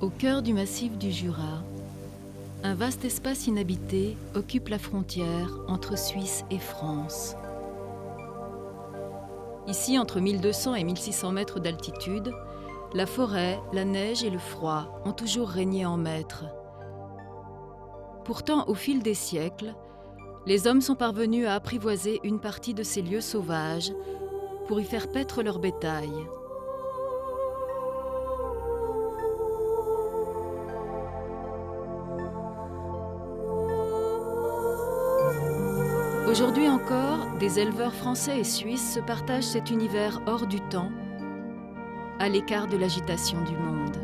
Au cœur du massif du Jura, un vaste espace inhabité occupe la frontière entre Suisse et France. Ici, entre 1200 et 1600 mètres d'altitude, la forêt, la neige et le froid ont toujours régné en maître. Pourtant, au fil des siècles, les hommes sont parvenus à apprivoiser une partie de ces lieux sauvages pour y faire paître leur bétail. Aujourd'hui encore, des éleveurs français et suisses se partagent cet univers hors du temps, à l'écart de l'agitation du monde.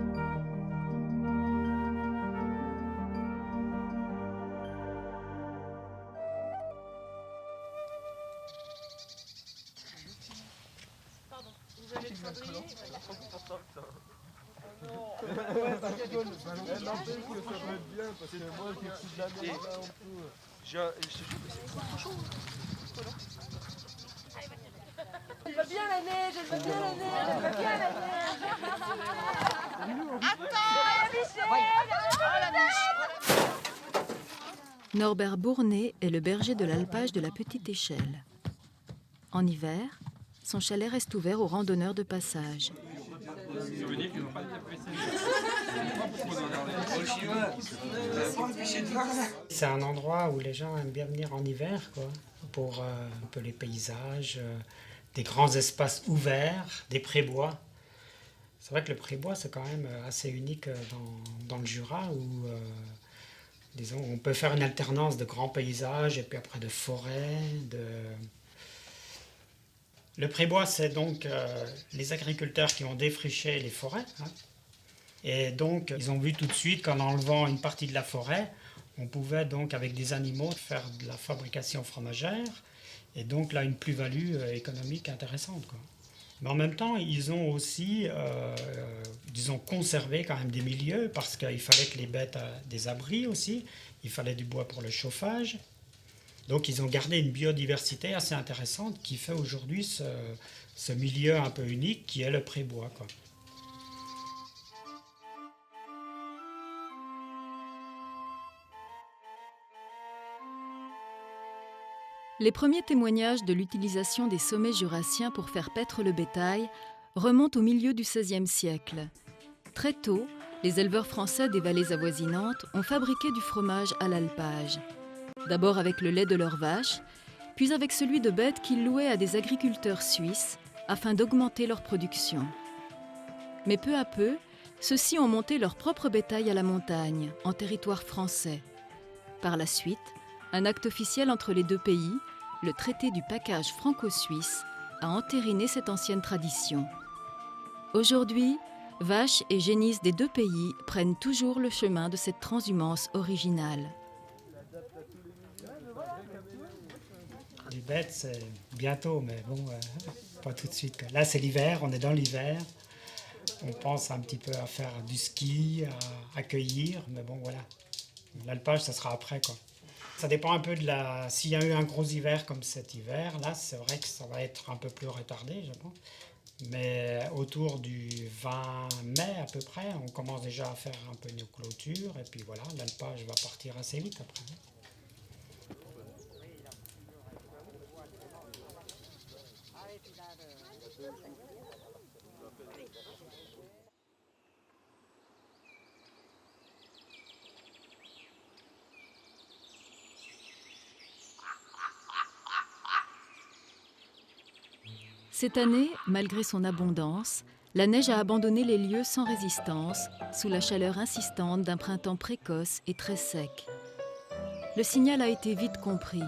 Pardon, vous avez le cendrier? Elle va bien la neige, elle va bien la neige, elle va bien la neige. Attends, Michel. Norbert Bournet est le berger de l'alpage de la Petite Échelle. En hiver, son chalet reste ouvert aux randonneurs de passage. C'est un endroit où les gens aiment bien venir en hiver, quoi, pour un peu les paysages, des grands espaces ouverts, des prébois. C'est vrai que le prébois, c'est quand même assez unique dans le Jura, où disons, on peut faire une alternance de grands paysages et puis après de forêts. Le prébois, c'est donc les agriculteurs qui ont défriché les forêts. Hein. Et donc, ils ont vu tout de suite qu'en enlevant une partie de la forêt, on pouvait donc, avec des animaux, faire de la fabrication fromagère. Et donc, là, une plus-value économique intéressante, quoi. Mais en même temps, ils ont aussi, disons, conservé quand même des milieux, parce qu'il fallait que les bêtes aient des abris aussi, il fallait du bois pour le chauffage. Donc, ils ont gardé une biodiversité assez intéressante qui fait aujourd'hui ce milieu un peu unique qui est le prébois, quoi. Les premiers témoignages de l'utilisation des sommets jurassiens pour faire paître le bétail remontent au milieu du XVIe siècle. Très tôt, les éleveurs français des vallées avoisinantes ont fabriqué du fromage à l'alpage. D'abord avec le lait de leurs vaches, puis avec celui de bêtes qu'ils louaient à des agriculteurs suisses afin d'augmenter leur production. Mais peu à peu, ceux-ci ont monté leur propre bétail à la montagne, en territoire français. Par la suite, un acte officiel entre les deux pays, le traité du package franco-suisse, a entériné cette ancienne tradition. Aujourd'hui, vaches et génisses des deux pays prennent toujours le chemin de cette transhumance originale. Les bêtes, c'est bientôt, mais bon, pas tout de suite, quoi. Là, c'est l'hiver, on est dans l'hiver. On pense un petit peu à faire du ski, à cueillir, mais bon, voilà. L'alpage, ça sera après, quoi. Ça dépend un peu de la... S'il y a eu un gros hiver comme cet hiver, là, c'est vrai que ça va être un peu plus retardé, je pense. Mais autour du 20 mai, à peu près, on commence déjà à faire un peu nos clôtures. Et puis voilà, l'alpage va partir assez vite après. Cette année, malgré son abondance, la neige a abandonné les lieux sans résistance, sous la chaleur insistante d'un printemps précoce et très sec. Le signal a été vite compris.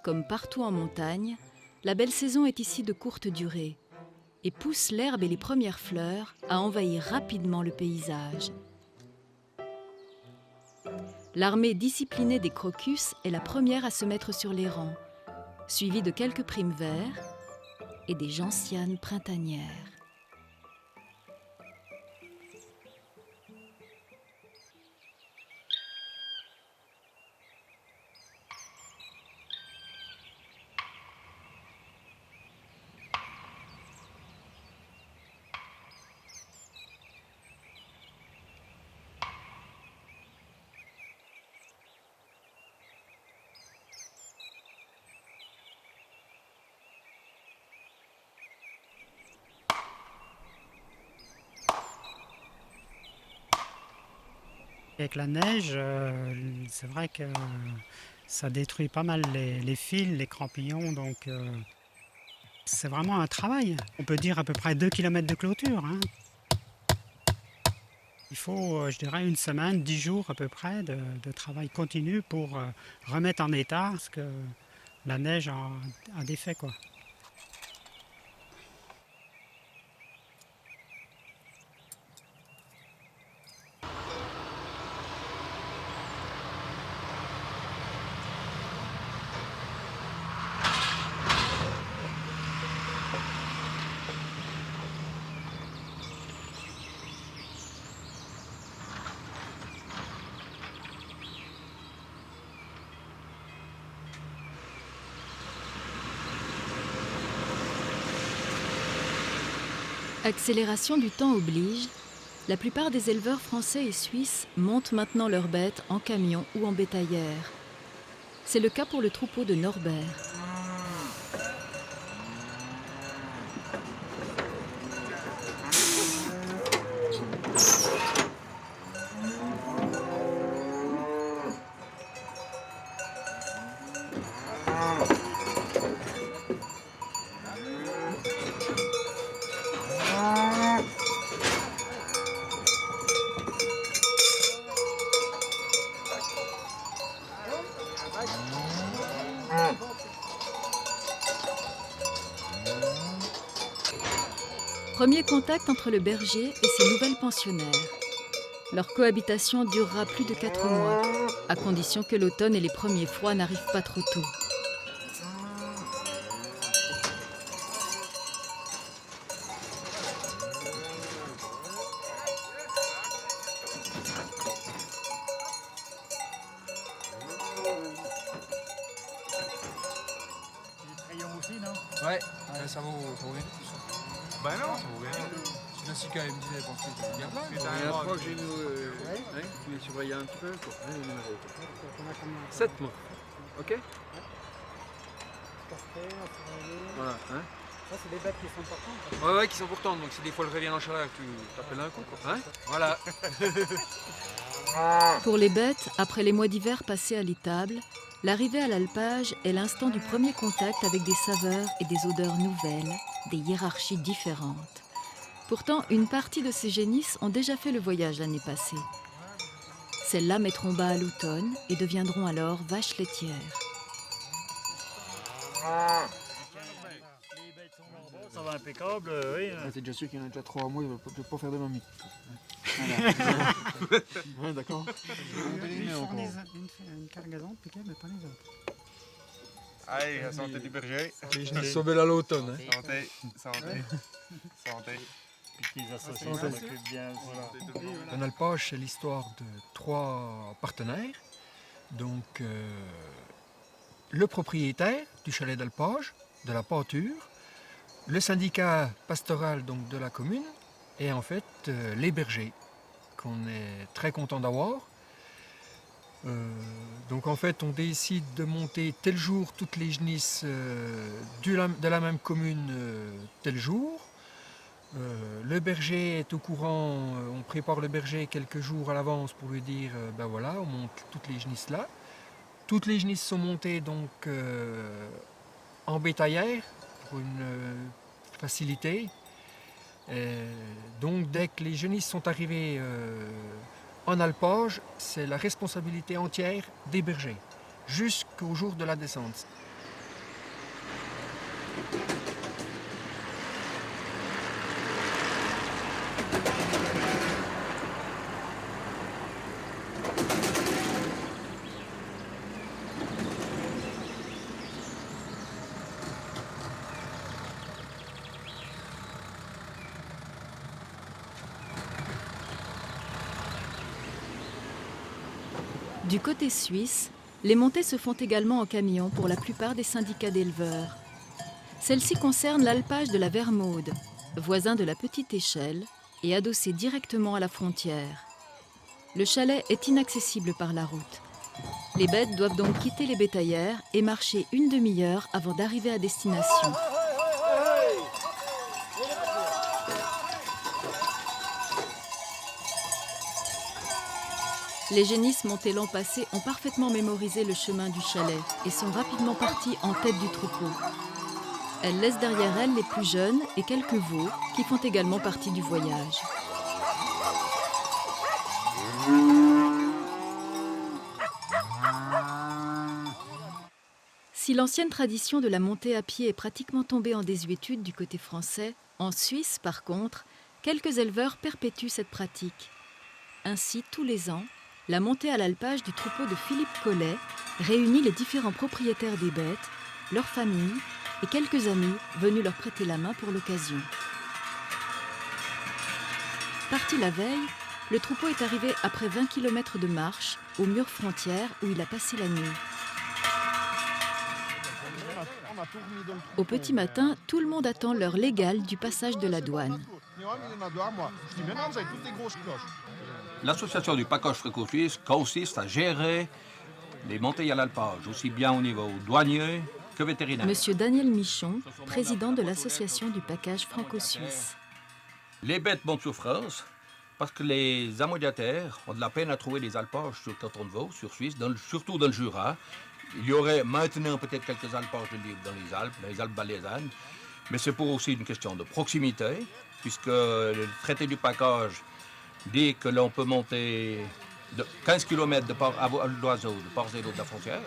Comme partout en montagne, la belle saison est ici de courte durée et pousse l'herbe et les premières fleurs à envahir rapidement le paysage. L'armée disciplinée des crocus est la première à se mettre sur les rangs, suivie de quelques primes verts et des gentianes printanières. Avec la neige, c'est vrai que ça détruit pas mal les fils, les crampillons, donc c'est vraiment un travail. On peut dire à peu près 2 km de clôture, hein. Il faut, je dirais, une semaine, 10 jours à peu près de travail continu pour remettre en état ce que la neige a défait, quoi. Accélération du temps oblige, la plupart des éleveurs français et suisses montent maintenant leurs bêtes en camion ou en bétaillère. C'est le cas pour le troupeau de Norbert. Premier contact entre le berger et ses nouvelles pensionnaires. Leur cohabitation durera plus de 4 mois, à condition que l'automne et les premiers froids n'arrivent pas trop tôt. Ouais, ça vaut rien tout ça. Bah non, ça vaut rien. Si Jessica elle me disait, bon, tu gardes là. La dernière fois que j'ai tu m'as surveillé un petit peu. 7 mois. Ok. Voilà. Hein. Ça, c'est des bêtes qui sont importantes. Ouais, qui sont importantes. Donc si des fois le revient en chaleur, tu t'appelles un coup. Quoi. Hein. Voilà. Pour les bêtes, après les mois d'hiver passés à l'étable, l'arrivée à l'alpage est l'instant du premier contact avec des saveurs et des odeurs nouvelles, des hiérarchies différentes. Pourtant, une partie de ces génisses ont déjà fait le voyage l'année passée. Celles-là mettront bas à l'automne et deviendront alors vaches laitières. Ça va impeccable, oui. T'es déjà sûr qu'il y en a déjà 3 mois, il ne va pas faire de mamie. Ouais, d'accord. Une cargaison piquée, mais pas les autres. Allez, la santé du berger. Je sauver à l'automne. Hein. Santé, santé, santé. Puis les associations s'en occupent bien aussi. Un alpage, c'est l'histoire de 3 partenaires. Donc, le propriétaire du chalet d'alpage, de la pâture, le syndicat pastoral donc, de la commune, et en fait, les bergers, qu'on est très content d'avoir. Donc en fait, on décide de monter tel jour toutes les genisses de la même commune tel jour. Le berger est au courant, on prépare le berger quelques jours à l'avance pour lui dire, ben voilà, on monte toutes les genisses là. Toutes les genisses sont montées donc en bétaillère pour une facilité. Donc dès que les genisses sont arrivées en alpage, c'est la responsabilité entière des bergers, jusqu'au jour de la descente. Du côté suisse, les montées se font également en camion pour la plupart des syndicats d'éleveurs. Celle-ci concerne l'alpage de la Vermaude, voisin de la Petite Échelle et adossé directement à la frontière. Le chalet est inaccessible par la route. Les bêtes doivent donc quitter les bétaillères et marcher une demi-heure avant d'arriver à destination. Les génisses montées l'an passé ont parfaitement mémorisé le chemin du chalet et sont rapidement parties en tête du troupeau. Elles laissent derrière elles les plus jeunes et quelques veaux qui font également partie du voyage. Si l'ancienne tradition de la montée à pied est pratiquement tombée en désuétude du côté français, en Suisse, par contre, quelques éleveurs perpétuent cette pratique. Ainsi, tous les ans, la montée à l'alpage du troupeau de Philippe Collet réunit les différents propriétaires des bêtes, leurs familles et quelques amis venus leur prêter la main pour l'occasion. Parti la veille, le troupeau est arrivé après 20 km de marche au mur frontière où il a passé la nuit. Au petit matin, tout le monde attend l'heure légale du passage de la douane. L'association du package franco-suisse consiste à gérer les montées à l'alpage, aussi bien au niveau douanier que vétérinaire. Monsieur Daniel Michon, président de l'association du package franco-suisse. Les bêtes montent sur France parce que les amoyataires ont de la peine à trouver des alpages sur le canton de Vaud, sur Suisse, surtout dans le Jura. Il y aurait maintenant peut-être quelques alpages de libre dans les Alpes valaisannes, mais c'est pour aussi une question de proximité, puisque le traité du package dit que l'on peut monter de 15 km de part à l'oiseau, de part et d'autre de la frontière.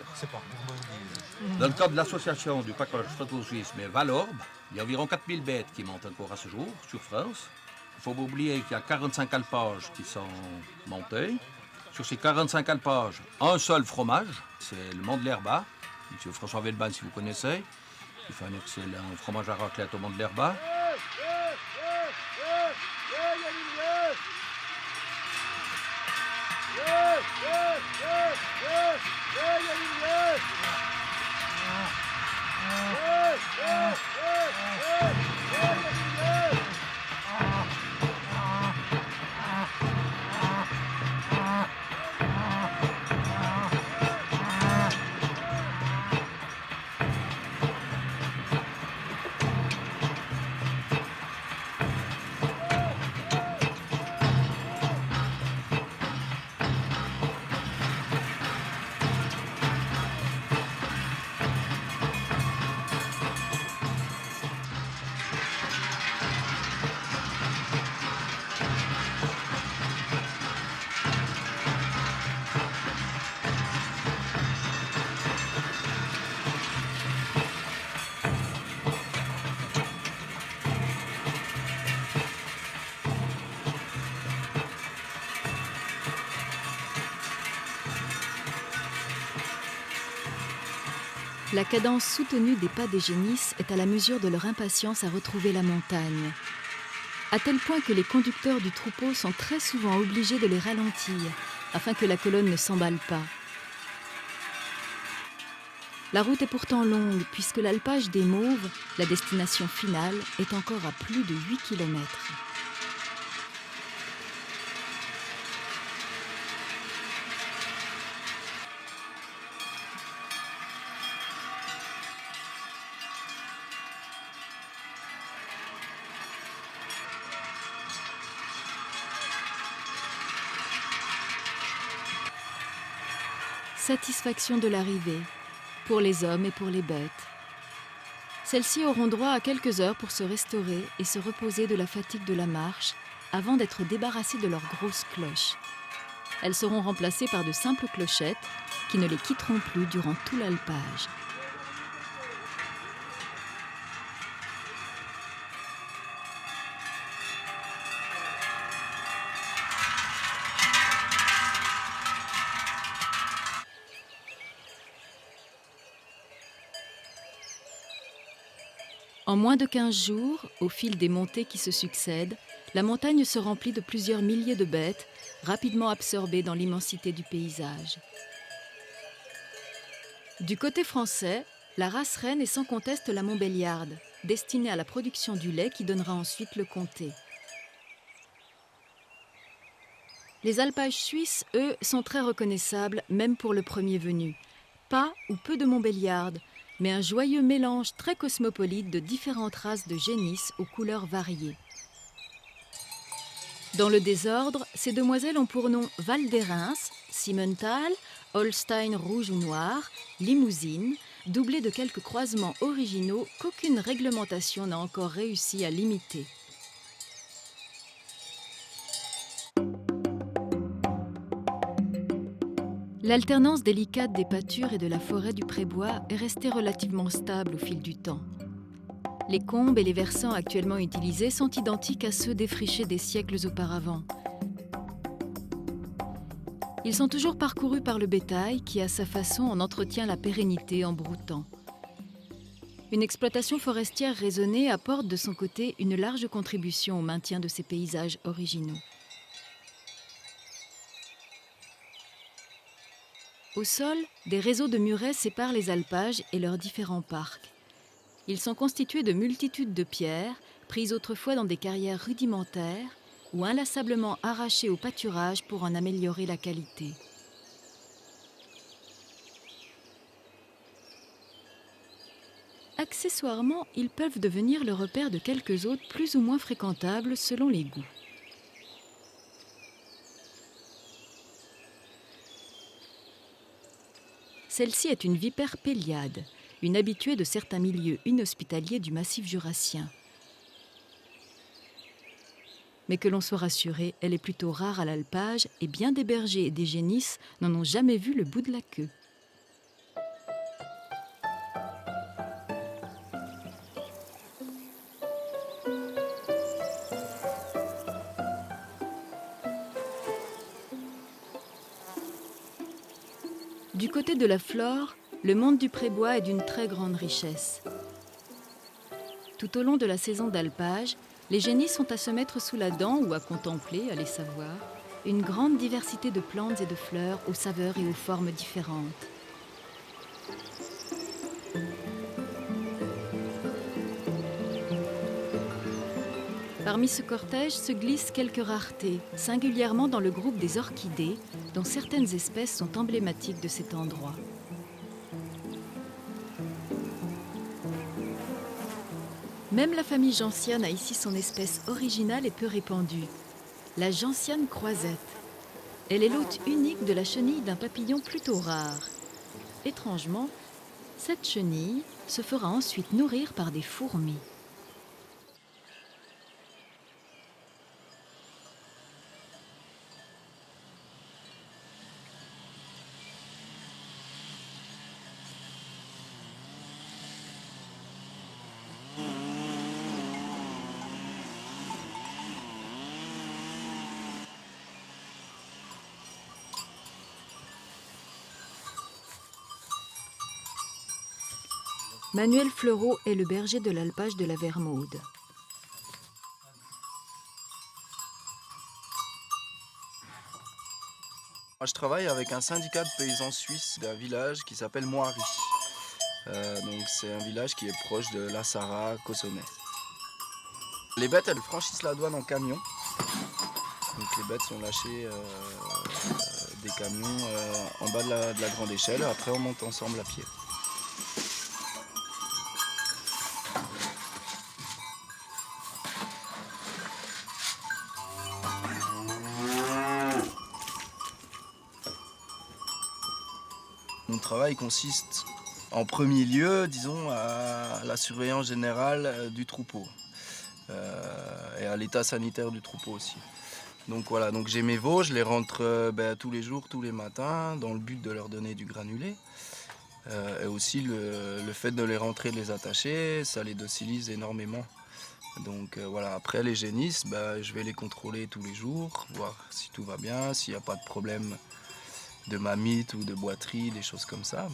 Dans le cadre de l'association du package franco-suisse, mais Valorbe, il y a environ 4000 bêtes qui montent encore à ce jour sur France. Il faut pas oublier qu'il y a 45 alpages qui sont montés. Sur ces 45 alpages, un seul fromage, c'est le Mont de l'Herba. Monsieur François Velban, si vous connaissez, il fait un excellent fromage à raclette au Mont de l'Herba. La cadence soutenue des pas des génisses est à la mesure de leur impatience à retrouver la montagne. À tel point que les conducteurs du troupeau sont très souvent obligés de les ralentir, afin que la colonne ne s'emballe pas. La route est pourtant longue, puisque l'alpage des Mauves, la destination finale, est encore à plus de 8 km. Satisfaction de l'arrivée, pour les hommes et pour les bêtes. Celles-ci auront droit à quelques heures pour se restaurer et se reposer de la fatigue de la marche avant d'être débarrassées de leurs grosses cloches. Elles seront remplacées par de simples clochettes qui ne les quitteront plus durant tout l'alpage. En moins de 15 jours, au fil des montées qui se succèdent, la montagne se remplit de plusieurs milliers de bêtes, rapidement absorbées dans l'immensité du paysage. Du côté français, la race reine est sans conteste la Montbéliarde, destinée à la production du lait qui donnera ensuite le comté. Les alpages suisses, eux, sont très reconnaissables, même pour le premier venu. Pas ou peu de Montbéliarde, mais un joyeux mélange très cosmopolite de différentes races de génisses aux couleurs variées. Dans le désordre, ces demoiselles ont pour nom Val d'Erins, Simmental, Holstein rouge ou noir, Limousine, doublé de quelques croisements originaux qu'aucune réglementation n'a encore réussi à limiter. L'alternance délicate des pâtures et de la forêt du Prébois est restée relativement stable au fil du temps. Les combes et les versants actuellement utilisés sont identiques à ceux défrichés des siècles auparavant. Ils sont toujours parcourus par le bétail qui, à sa façon, en entretient la pérennité en broutant. Une exploitation forestière raisonnée apporte de son côté une large contribution au maintien de ces paysages originaux. Au sol, des réseaux de murets séparent les alpages et leurs différents parcs. Ils sont constitués de multitudes de pierres, prises autrefois dans des carrières rudimentaires ou inlassablement arrachées au pâturage pour en améliorer la qualité. Accessoirement, ils peuvent devenir le repère de quelques hôtes plus ou moins fréquentables selon les goûts. Celle-ci est une vipère péliade, une habituée de certains milieux inhospitaliers du massif jurassien. Mais que l'on soit rassuré, elle est plutôt rare à l'alpage et bien des bergers et des génisses n'en ont jamais vu le bout de la queue. Du côté de la flore, le monde du Prébois est d'une très grande richesse. Tout au long de la saison d'alpage, les génisses sont à se mettre sous la dent ou à contempler, à les savoir, une grande diversité de plantes et de fleurs aux saveurs et aux formes différentes. Parmi ce cortège se glissent quelques raretés, singulièrement dans le groupe des orchidées, dont certaines espèces sont emblématiques de cet endroit. Même la famille gentiane a ici son espèce originale et peu répandue, la gentiane croisette. Elle est l'hôte unique de la chenille d'un papillon plutôt rare. Étrangement, cette chenille se fera ensuite nourrir par des fourmis. Manuel Fleureau est le berger de l'alpage de la Vermaude. Je travaille avec un syndicat de paysans suisses d'un village qui s'appelle Moiry. Donc c'est un village qui est proche de La Sarraz, Cossonay. Les bêtes, elles franchissent la douane en camion. Donc les bêtes sont lâchées des camions en bas de la grande échelle. Après, on monte ensemble à pied. Mon travail consiste en premier lieu, disons, à la surveillance générale du troupeau et à l'état sanitaire du troupeau aussi. Donc voilà, donc j'ai mes veaux, je les rentre tous les jours, tous les matins, dans le but de leur donner du granulé. Et aussi le fait de les rentrer, de les attacher, ça les docilise énormément. Donc voilà, après les génisses, je vais les contrôler tous les jours, voir si tout va bien, s'il n'y a pas de problème de mamite ou de boiterie, des choses comme ça.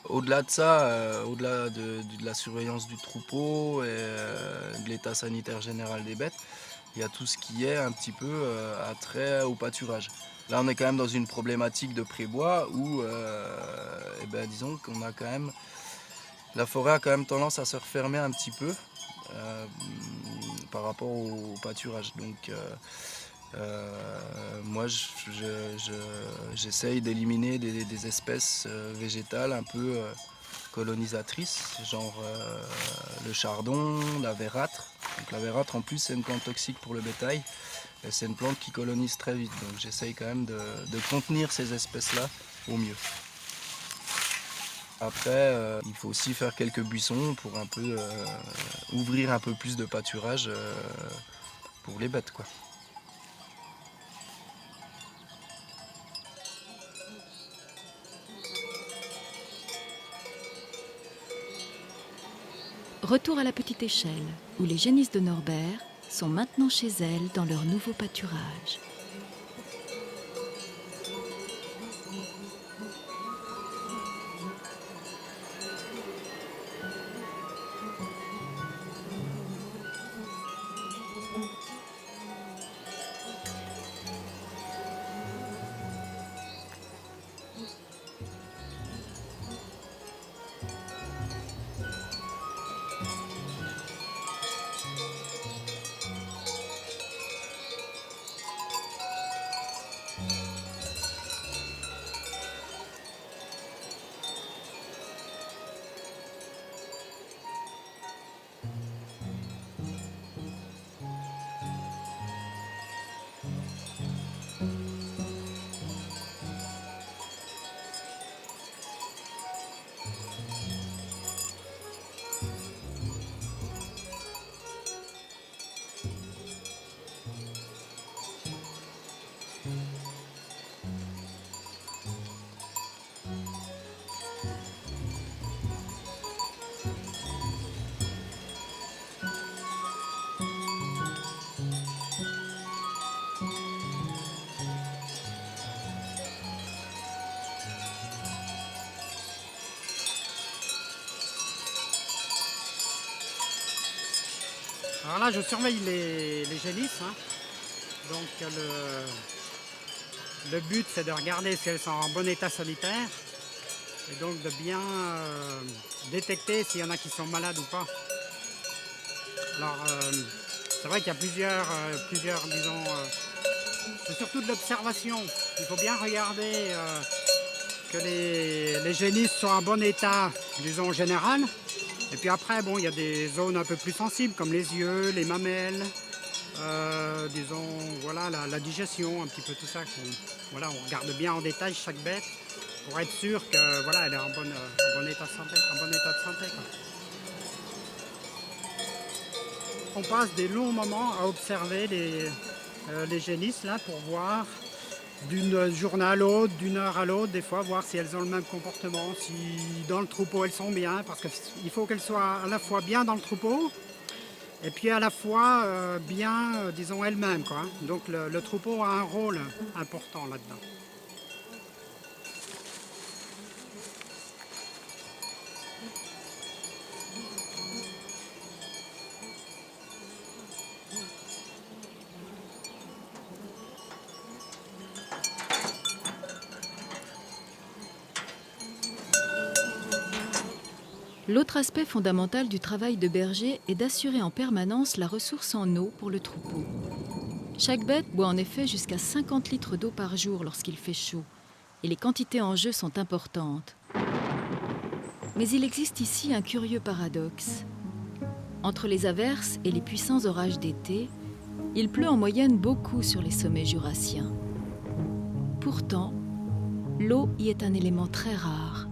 Au-delà de ça, au-delà de la surveillance du troupeau et de l'état sanitaire général des bêtes, il y a tout ce qui est un petit peu attrait au pâturage. Là, on est quand même dans une problématique de prébois où, disons qu'on a quand même, la forêt a quand même tendance à se refermer un petit peu par rapport au pâturage. Donc, moi, j'essaye d'éliminer des espèces végétales un peu colonisatrices, genre le chardon, la verâtre. Donc la vératre en plus c'est une plante toxique pour le bétail et c'est une plante qui colonise très vite. Donc j'essaye quand même de contenir ces espèces-là au mieux. Après, il faut aussi faire quelques buissons pour un peu ouvrir un peu plus de pâturage pour les bêtes, quoi. Retour à la petite échelle, où les génisses de Norbert sont maintenant chez elles dans leur nouveau pâturage. Alors là, je surveille les génisses. Hein. Donc le but, c'est de regarder si elles sont en bon état sanitaire et donc de bien détecter s'il y en a qui sont malades ou pas. Alors, c'est vrai qu'il y a plusieurs disons, c'est surtout de l'observation. Il faut bien regarder que les génisses soient en bon état, disons, général. Et puis après, bon, il y a des zones un peu plus sensibles, comme les yeux, les mamelles, disons, voilà, la digestion, un petit peu tout ça. Voilà, on regarde bien en détail chaque bête pour être sûr que, voilà, elle est en bon état de santé, quoi. On passe des longs moments à observer les génisses là pour voir d'une journée à l'autre, d'une heure à l'autre, des fois, voir si elles ont le même comportement, si dans le troupeau elles sont bien, parce qu'il faut qu'elles soient à la fois bien dans le troupeau, et puis à la fois bien, disons, elles-mêmes, quoi. Donc le troupeau a un rôle important là-dedans. L'autre aspect fondamental du travail de berger est d'assurer en permanence la ressource en eau pour le troupeau. Chaque bête boit en effet jusqu'à 50 litres d'eau par jour lorsqu'il fait chaud, et les quantités en jeu sont importantes. Mais il existe ici un curieux paradoxe. Entre les averses et les puissants orages d'été, il pleut en moyenne beaucoup sur les sommets jurassiens. Pourtant, l'eau y est un élément très rare.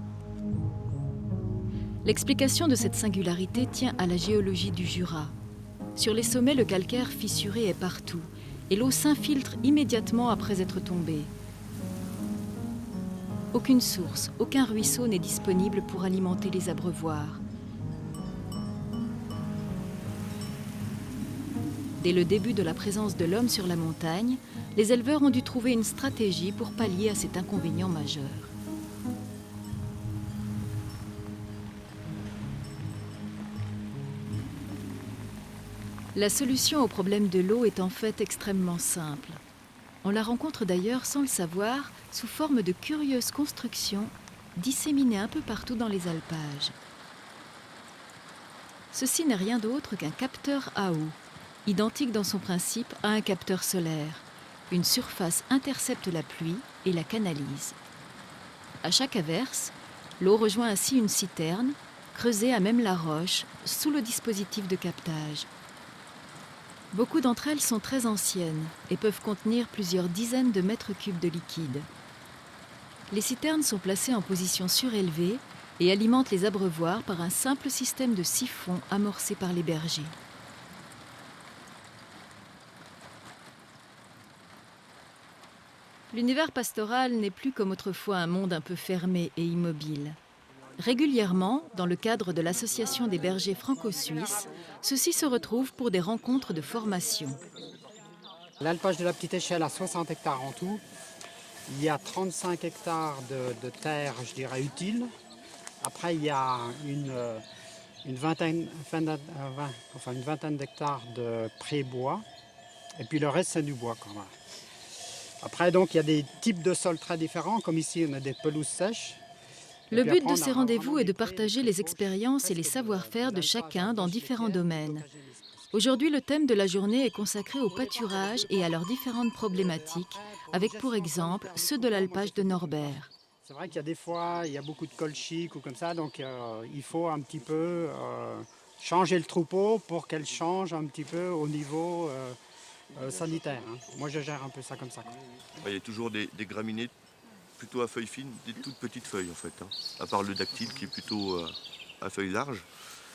L'explication de cette singularité tient à la géologie du Jura. Sur les sommets, le calcaire fissuré est partout et l'eau s'infiltre immédiatement après être tombée. Aucune source, aucun ruisseau n'est disponible pour alimenter les abreuvoirs. Dès le début de la présence de l'homme sur la montagne, les éleveurs ont dû trouver une stratégie pour pallier à cet inconvénient majeur. La solution au problème de l'eau est en fait extrêmement simple. On la rencontre d'ailleurs sans le savoir sous forme de curieuses constructions disséminées un peu partout dans les alpages. Ceci n'est rien d'autre qu'un capteur à eau, identique dans son principe à un capteur solaire. Une surface intercepte la pluie et la canalise. À chaque averse, l'eau rejoint ainsi une citerne, creusée à même la roche, sous le dispositif de captage. Beaucoup d'entre elles sont très anciennes et peuvent contenir plusieurs dizaines de mètres cubes de liquide. Les citernes sont placées en position surélevée et alimentent les abreuvoirs par un simple système de siphon amorcé par les bergers. L'univers pastoral n'est plus comme autrefois un monde un peu fermé et immobile. Régulièrement, dans le cadre de l'Association des bergers franco-suisses, ceux-ci se retrouvent pour des rencontres de formation. L'alpage de la petite échelle a 60 hectares en tout. Il y a 35 hectares de terre, je dirais, utile. Après, il y a une vingtaine d'hectares de pré-bois. Et puis le reste, c'est du bois quand même. Après, donc, il y a des types de sols très différents, comme ici, on a des pelouses sèches. Le but de ces rendez-vous est de partager les expériences et les savoir-faire de chacun dans différents domaines. Aujourd'hui, le thème de la journée est consacré au pâturage et à leurs différentes problématiques, avec pour exemple ceux de l'alpage de Norbert. C'est vrai qu'il y a des fois, il y a beaucoup de colchiques ou comme ça, donc il faut un petit peu changer le troupeau pour qu'elle change un petit peu au niveau sanitaire. Hein. Moi, je gère un peu ça comme ça. Il y a toujours des graminées plutôt à feuilles fines, des toutes petites feuilles en fait, hein. À part le dactyle qui est plutôt à feuilles larges.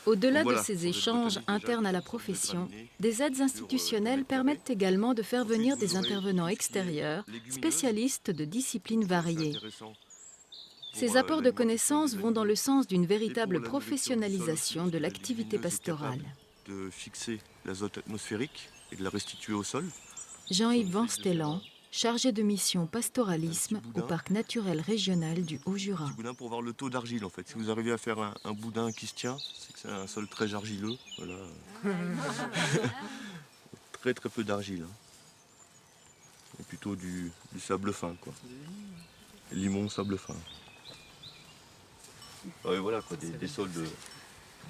Au-delà de ces échanges internes à la profession, des aides institutionnelles permettent également de faire venir des intervenants extérieurs, spécialistes de disciplines variées. Ces apports de connaissances vont dans le sens d'une véritable professionnalisation de l'activité pastorale. De fixer l'azote atmosphérique et de la restituer au sol. Jean-Yves Van Stellan, chargé de mission pastoralisme au parc naturel régional du Haut-Jura. Un boudin pour voir le taux d'argile en fait. Si vous arrivez à faire un boudin qui se tient, c'est que c'est un sol très argileux. Voilà. Très très peu d'argile. Hein. Et plutôt du sable fin quoi. Limon, sable fin. Ouais, voilà quoi, des sols de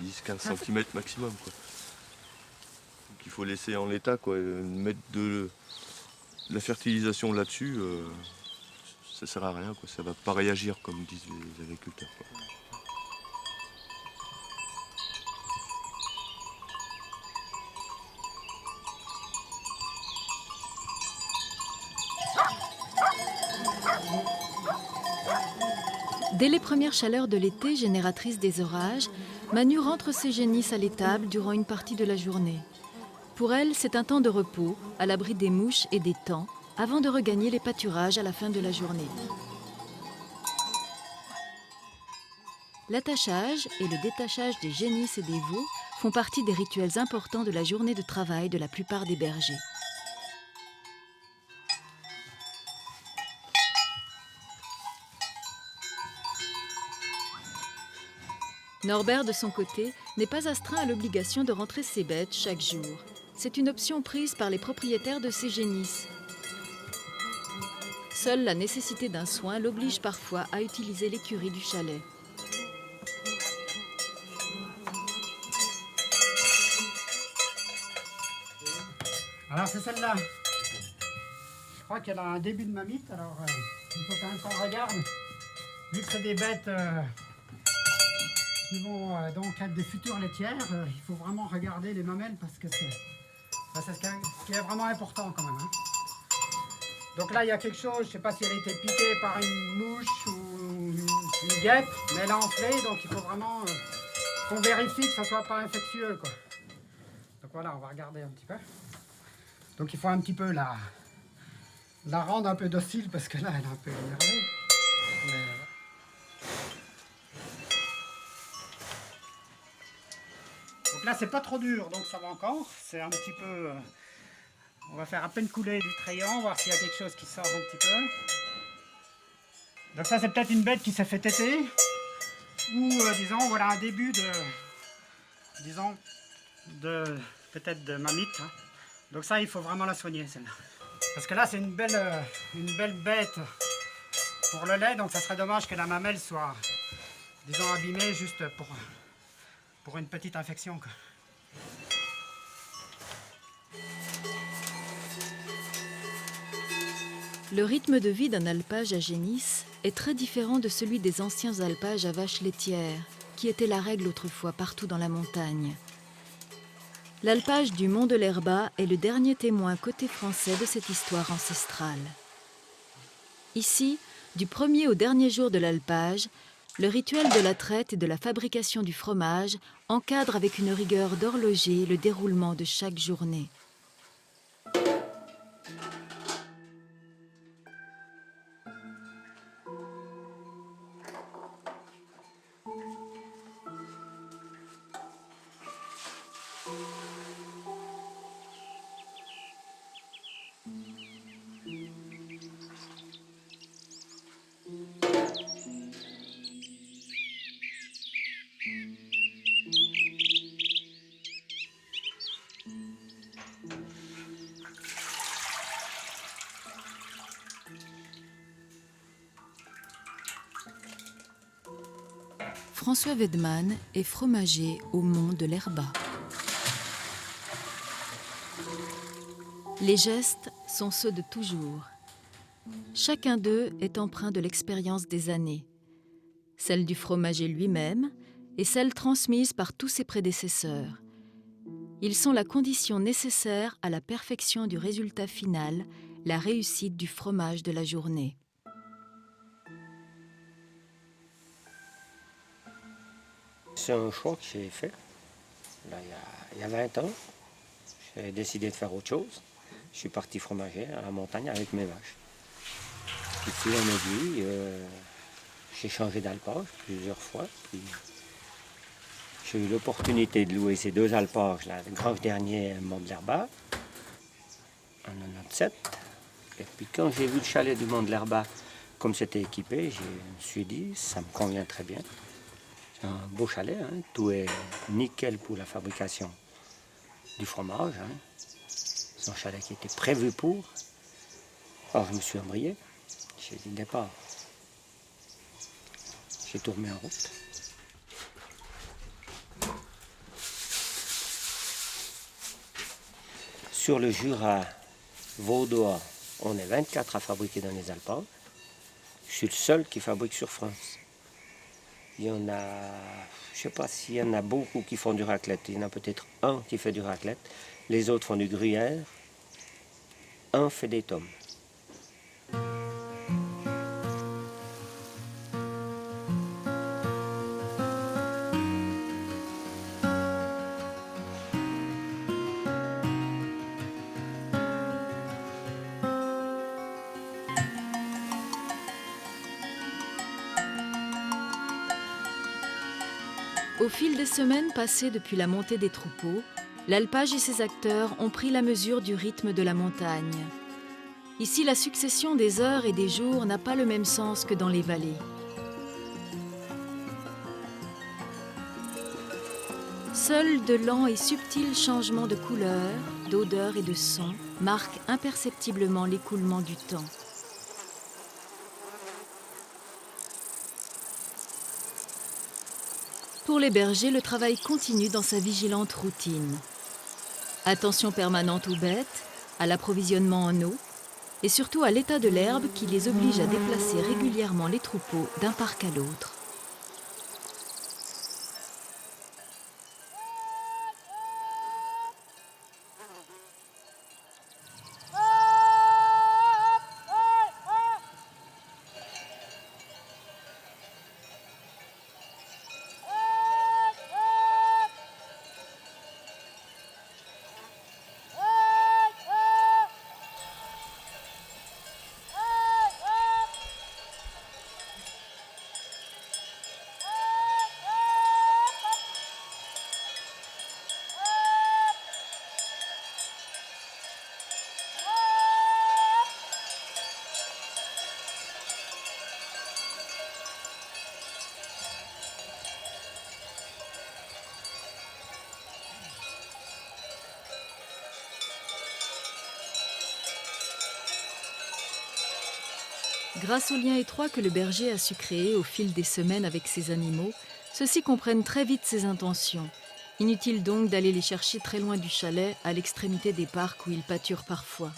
10-15 cm maximum quoi. Donc, il faut laisser en l'état quoi, mettre de la fertilisation là-dessus, ça sert à rien quoi, ça va pas réagir comme disent les agriculteurs quoi. Dès les premières chaleurs de l'été, génératrices des orages, Manu rentre ses génisses à l'étable durant une partie de la journée. Pour elle, c'est un temps de repos, à l'abri des mouches et des taons, avant de regagner les pâturages à la fin de la journée. L'attachage et le détachage des génisses et des veaux font partie des rituels importants de la journée de travail de la plupart des bergers. Norbert, de son côté, n'est pas astreint à l'obligation de rentrer ses bêtes chaque jour. C'est une option prise par les propriétaires de ces génisses. Seule la nécessité d'un soin l'oblige parfois à utiliser l'écurie du chalet. Alors c'est celle-là. Je crois qu'elle a un début de mamite, alors il faut quand même qu'on regarde. Vu que c'est des bêtes qui vont donc être des futures laitières, il faut vraiment regarder les mamelles parce que c'est ce qui est vraiment important quand même. Hein. Donc là il y a quelque chose, je ne sais pas si elle a été piquée par une mouche ou une guêpe, mais elle a enflé, donc il faut vraiment qu'on vérifie que ça ne soit pas infectieux, quoi. Donc voilà, on va regarder un petit peu. Donc il faut un petit peu la rendre un peu docile parce que là elle est un peu énervée. Donc là c'est pas trop dur, donc ça va encore. C'est un petit peu... on va faire à peine couler du crayon, voir s'il y a quelque chose qui sort un petit peu. Donc ça c'est peut-être une bête qui s'est fait téter. Ou disons voilà un début de... disons peut-être de mamite. Hein. Donc ça, il faut vraiment la soigner, celle-là. Parce que là, c'est une belle bête pour le lait, donc ça serait dommage que la mamelle soit, disons, abîmée juste pour une petite infection, quoi. Le rythme de vie d'un alpage à génisse est très différent de celui des anciens alpages à vaches laitières, qui étaient la règle autrefois partout dans la montagne. L'alpage du Mont de l'Herba est le dernier témoin côté français de cette histoire ancestrale. Ici, du premier au dernier jour de l'alpage, le rituel de la traite et de la fabrication du fromage encadre avec une rigueur d'horloger le déroulement de chaque journée. François Wedman est fromager au Mont de l'Herba. Les gestes sont ceux de toujours. Chacun d'eux est empreint de l'expérience des années, celle du fromager lui-même et celle transmise par tous ses prédécesseurs. Ils sont la condition nécessaire à la perfection du résultat final, la réussite du fromage de la journée. C'est un choix que j'ai fait là, il y a 20 ans. J'ai décidé de faire autre chose. Je suis parti fromager à la montagne avec mes vaches. Puis, fil en aiguille, j'ai changé d'alpage plusieurs fois. Puis, j'ai eu l'opportunité de louer ces 2 alpages, là, le Grange Dernier et Mont de l'Herba, en 97. Et puis quand j'ai vu le chalet du Mont de l'Herba, comme c'était équipé, je me suis dit, ça me convient très bien. C'est un beau chalet, hein, tout est nickel pour la fabrication du fromage. Hein. C'est un chalet qui était prévu pour. Alors je me suis embrayé, j'ai dit départ. J'ai tout remis en route. Sur le Jura vaudois, on est 24 à fabriquer dans les Alpes. Je suis le seul qui fabrique sur France. Il y en a, je ne sais pas s'il y en a beaucoup qui font du raclette. Il y en a peut-être un qui fait du raclette. Les autres font du gruyère. Un fait des tomes. Au fil des semaines passées depuis la montée des troupeaux, l'alpage et ses acteurs ont pris la mesure du rythme de la montagne. Ici, la succession des heures et des jours n'a pas le même sens que dans les vallées. Seuls de lents et subtils changements de couleur, d'odeur et de son marquent imperceptiblement l'écoulement du temps. Pour les bergers, le travail continue dans sa vigilante routine. Attention permanente aux bêtes, à l'approvisionnement en eau et surtout à l'état de l'herbe qui les oblige à déplacer régulièrement les troupeaux d'un parc à l'autre. Grâce aux liens étroits que le berger a su créer au fil des semaines avec ses animaux, ceux-ci comprennent très vite ses intentions. Inutile donc d'aller les chercher très loin du chalet, à l'extrémité des parcs où ils pâturent parfois.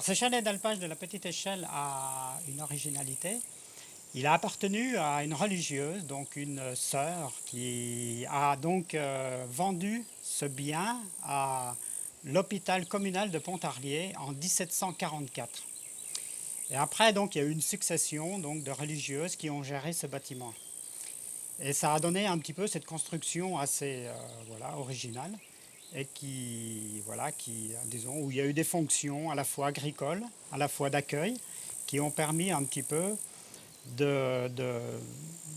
Ce chalet d'alpage de la petite échelle a une originalité. Il a appartenu à une religieuse, donc une sœur, qui a donc vendu ce bien à l'hôpital communal de Pontarlier en 1744. Et après, donc, il y a eu une succession donc, de religieuses qui ont géré ce bâtiment. Et ça a donné un petit peu cette construction assez originale et disons, où il y a eu des fonctions à la fois agricoles, à la fois d'accueil, qui ont permis un petit peu de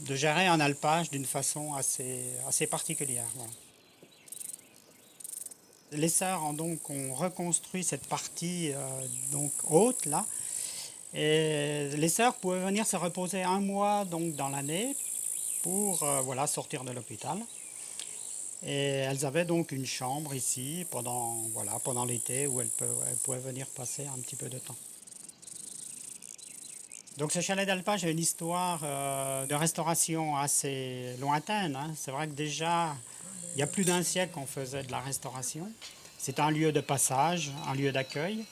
gérer un alpage d'une façon assez particulière. Voilà. Les sœurs ont reconstruit cette partie donc haute là, et les sœurs pouvaient venir se reposer un mois donc dans l'année pour sortir de l'hôpital. Et elles avaient donc une chambre ici pendant l'été où elles pouvaient venir passer un petit peu de temps. Donc ce chalet d'alpage a une histoire de restauration assez lointaine. Hein. C'est vrai que déjà, il y a plus d'1 siècle qu'on faisait de la restauration. C'est un lieu de passage, un lieu d'accueil,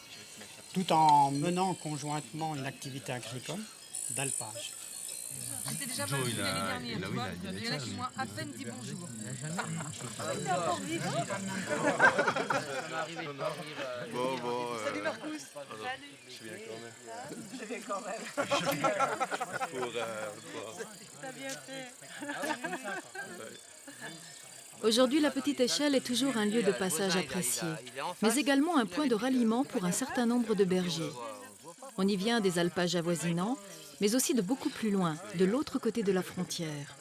tout en menant conjointement une activité agricole d'alpage. J'étais déjà partie l'année dernière, tu vois. Il y en a qui m'ont à peine dit bonjour. T'es encore vivant? Bon. Salut Marcus. Salut. Je suis bien quand même. Je viens quand même. T'as bien fait. Aujourd'hui, la petite échelle est toujours un lieu de passage apprécié, mais également un point de ralliement pour un certain nombre de bergers. On y vient des alpages avoisinants, mais aussi de beaucoup plus loin, de l'autre côté de la frontière.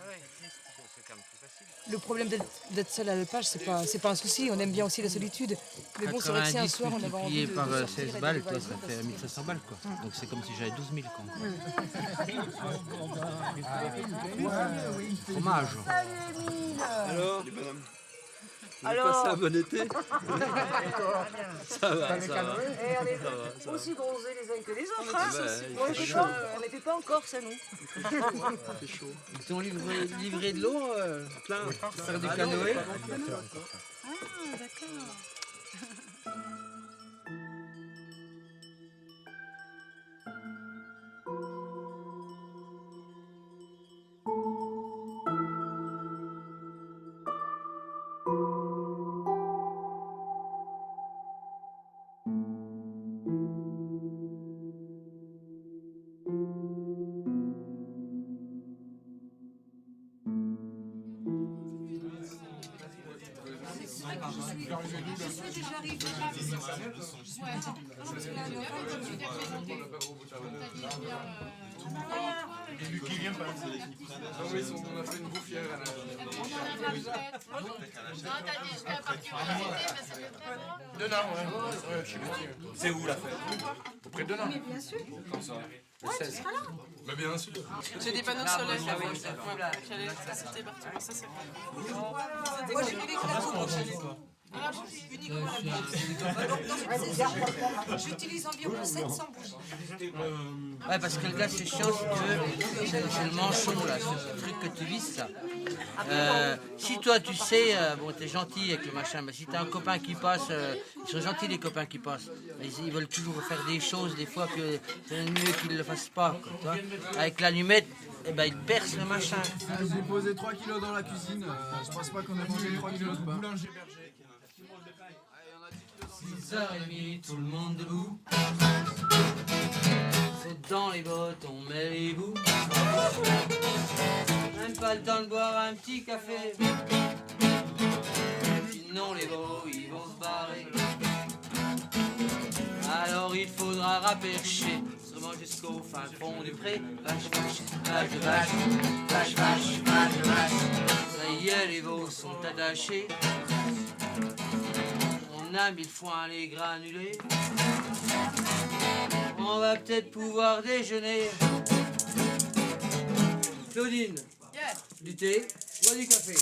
Le problème d'être seul à l'alpage, c'est pas un souci. On aime bien aussi la solitude. Mais bon, c'est vrai que si un soir on avait envie de par sortir 16 balles, toi, ça fait 1500 balles, quoi. Donc c'est comme si j'avais 12 000, quoi. Fromage. Salut Émile. Alors, Alors, passé un bon été. Ça va, ça va. Et on est aussi bronzés les uns que les autres. Hein. Moi, on n'était pas en Corse, à nous. C'est chaud. Ils t'ont livré de l'eau, plein, pour faire des canoës. Ah, d'accord. Je suis déjà arrivée là. Qui vient pas. On a fait une bouffe hier. Denain, ouais. C'est où la fête? Auprès de Denain. Mais bien sûr. Comme ça. Ouais, tu seras là. Mais bien sûr. J'ai des panneaux solaires. Ça c'était parti. Ça c'est vrai. Moi j'ai mis des claques. Ah, uniquement j'utilise environ 700 bougies. Ouais, parce que le gars, c'est chiant, si tu veux. C'est le manchon, là, ce truc que tu vises, ça. Si toi, tu sais, bon, t'es gentil avec le machin, mais si t'as un copain qui passe, ils sont gentils, les copains qui passent. Ils veulent toujours faire des choses, des fois, que c'est mieux qu'ils ne le fassent pas, quoi, toi. Avec l'allumette, eh ben, ils percent le machin. J'ai posé 3 kilos dans la cuisine. Je pense pas qu'on ait mangé 3 kilos de boulanger berger. 6h30, tout le monde debout. Saute dans les bottes, on met les bouts. Même pas le temps de boire un petit café. Sinon les veaux, ils vont se barrer. Alors il faudra rapercher, seulement jusqu'au fin fond du pré. Vache, vache, vache, vache, vache, vache, vache. Ça y est, les veaux sont attachés. On a mis le foin, les granulés. On va peut-être pouvoir déjeuner. Claudine, du thé, moi du café.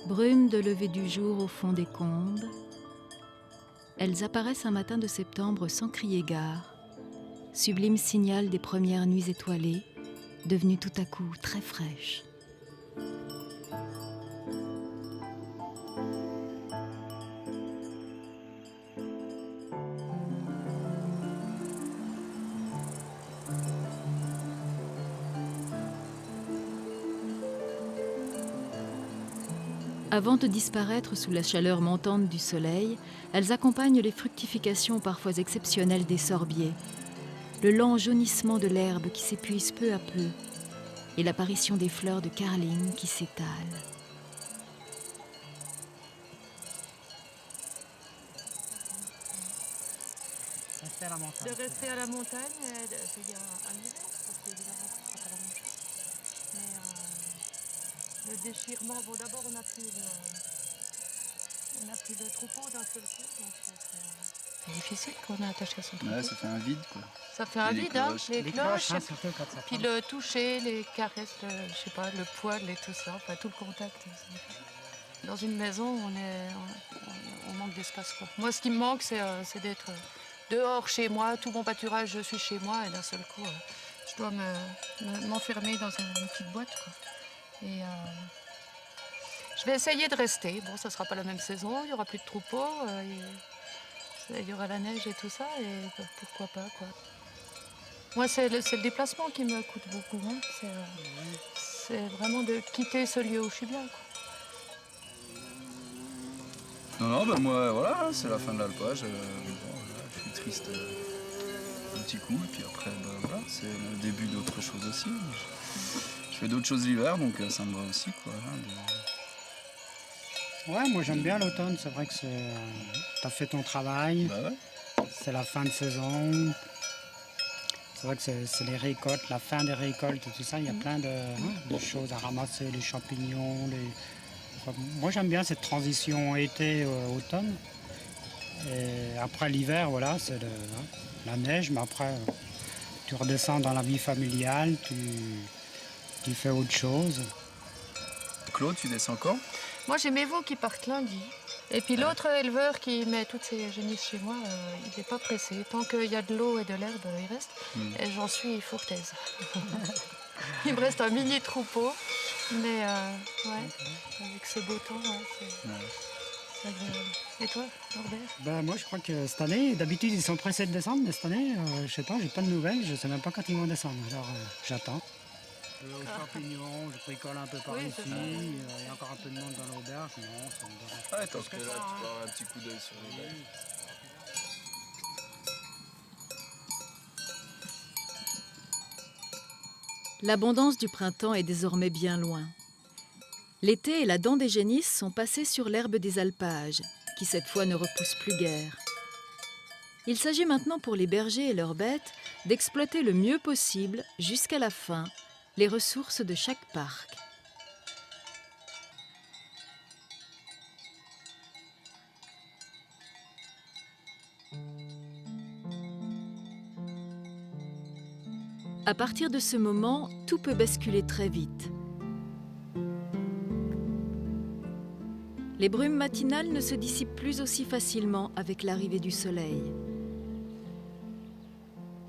Brumes de lever du jour au fond des combes. Elles apparaissent un matin de septembre sans crier gare. Sublime signal des premières nuits étoilées, devenues tout à coup très fraîches. Avant de disparaître sous la chaleur montante du soleil, elles accompagnent les fructifications parfois exceptionnelles des sorbiers, le lent jaunissement de l'herbe qui s'épuise peu à peu et l'apparition des fleurs de carline qui s'étalent. De rester à la montagne, il y a un hiver, parce qu'évidemment, ce sera pas la même chose. Mais le déchirement, bon d'abord on n'a plus le troupeau d'un seul coup, donc c'est difficile quand on est attaché à son troupeau. Ouais, ça fait un vide quoi. Ça fait un vide, hein, les cloches, hein, surtout quand ça puis le toucher, les caresses, je sais pas, le poil et tout ça, enfin tout le contact. Dans une maison, on manque d'espace quoi. Moi ce qui me manque c'est d'être dehors chez moi, tout mon pâturage je suis chez moi et d'un seul coup je dois m'enfermer dans une petite boîte quoi. Et je vais essayer de rester. Bon, ça sera pas la même saison, il y aura plus de troupeaux, il y aura la neige et tout ça, et pourquoi pas, quoi. Moi, c'est le déplacement qui me coûte beaucoup, hein. C'est vraiment de quitter ce lieu où je suis bien, quoi. Non, ben moi, voilà, c'est la fin de l'alpage. Bon, voilà, je suis triste un petit coup, et puis après, ben, voilà, c'est le début d'autre chose aussi. Je fais d'autres choses l'hiver, donc ça me va aussi, quoi. Ouais, moi j'aime bien l'automne, c'est vrai que t'as fait ton travail, Bah ouais. c'est la fin de saison, c'est vrai que c'est les récoltes, la fin des récoltes et tout ça, il y a plein de choses à ramasser, les champignons, moi j'aime bien cette transition été-automne, et après l'hiver, voilà, c'est la neige, mais après tu redescends dans la vie familiale, tu fais autre chose. Claude, tu descends quand? Moi, j'ai mes veaux qui partent lundi. Et puis l'autre éleveur qui met toutes ses génisses chez moi, il n'est pas pressé. Tant qu'il y a de l'eau et de l'herbe, il reste. Et j'en suis fortaise. Il me reste un mini troupeau. Mais ouais, avec ce beau temps, c'est agréable. Et toi, Norbert? Ben, moi, je crois que cette année, d'habitude, ils sont pressés de descendre, mais cette année, je sais pas, j'ai pas de nouvelles, je sais même pas quand ils vont descendre. Alors, j'attends. Aux champignons, je bricole un peu par ici, il y a encore un peu de monde dans l'auberge, non, ça me dérange pas. Ouais, parce que là, tu peux avoir un petit coup d'œil sur les bêtes. L'abondance du printemps est désormais bien loin. L'été et la dent des génisses sont passés sur l'herbe des alpages, qui cette fois ne repousse plus guère. Il s'agit maintenant pour les bergers et leurs bêtes d'exploiter le mieux possible, jusqu'à la fin, les ressources de chaque parc. À partir de ce moment, tout peut basculer très vite. Les brumes matinales ne se dissipent plus aussi facilement avec l'arrivée du soleil.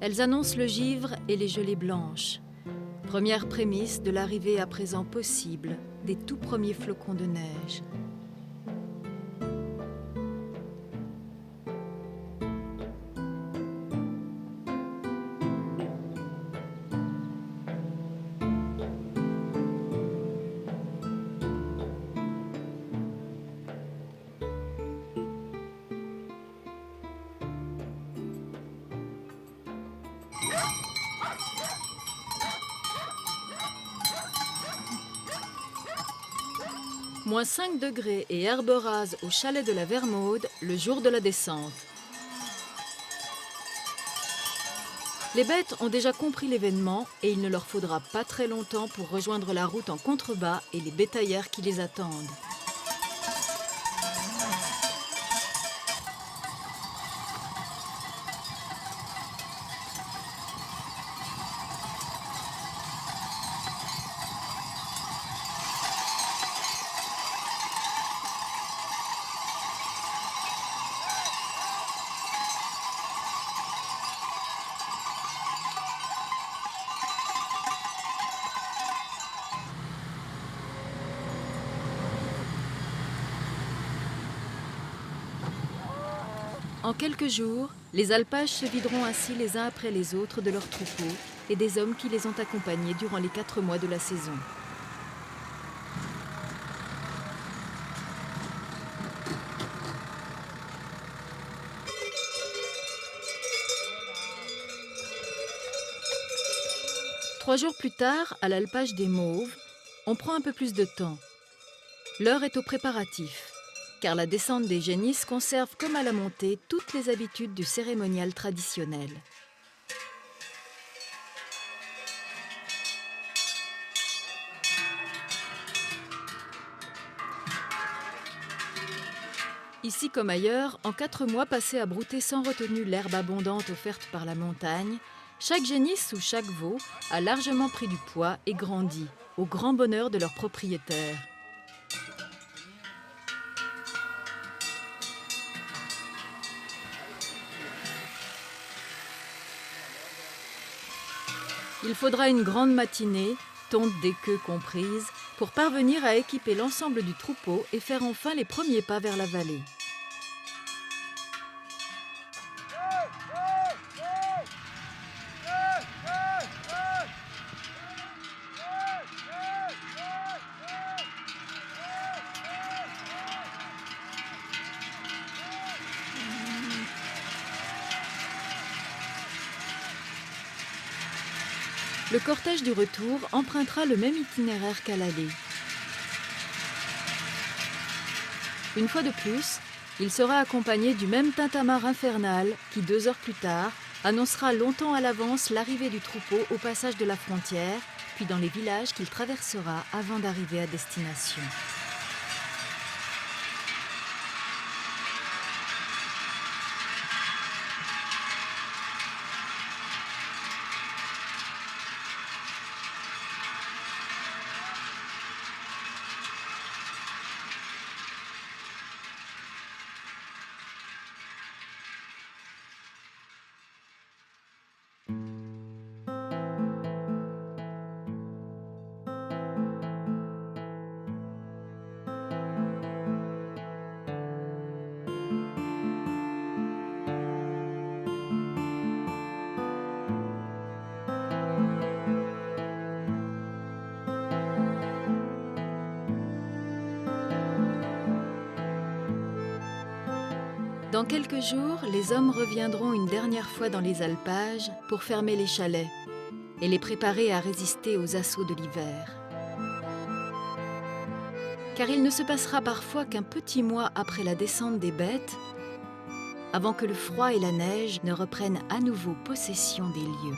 Elles annoncent le givre et les gelées blanches. Première prémisse de l'arrivée à présent possible des tout premiers flocons de neige. Moins 5 degrés et herbe rase au chalet de la Vermaude le jour de la descente. Les bêtes ont déjà compris l'événement et il ne leur faudra pas très longtemps pour rejoindre la route en contrebas et les bétaillères qui les attendent. En quelques jours, les alpages se videront ainsi les uns après les autres de leurs troupeaux et des hommes qui les ont accompagnés durant les 4 mois de la saison. Trois jours plus tard, à l'alpage des Mauves, on prend un peu plus de temps. L'heure est aux préparatifs, car la descente des génisses conserve comme à la montée toutes les habitudes du cérémonial traditionnel. Ici comme ailleurs, en 4 mois passés à brouter sans retenue l'herbe abondante offerte par la montagne, chaque génisse ou chaque veau a largement pris du poids et grandi, au grand bonheur de leur propriétaire. Il faudra une grande matinée, tonte des queues comprises, pour parvenir à équiper l'ensemble du troupeau et faire enfin les premiers pas vers la vallée. Le cortège du retour empruntera le même itinéraire qu'à l'aller. Une fois de plus, il sera accompagné du même tintamarre infernal qui, 2 heures plus tard, annoncera longtemps à l'avance l'arrivée du troupeau au passage de la frontière, puis dans les villages qu'il traversera avant d'arriver à destination. Dans quelques jours, les hommes reviendront une dernière fois dans les alpages pour fermer les chalets et les préparer à résister aux assauts de l'hiver. Car il ne se passera parfois qu'un petit mois après la descente des bêtes, avant que le froid et la neige ne reprennent à nouveau possession des lieux.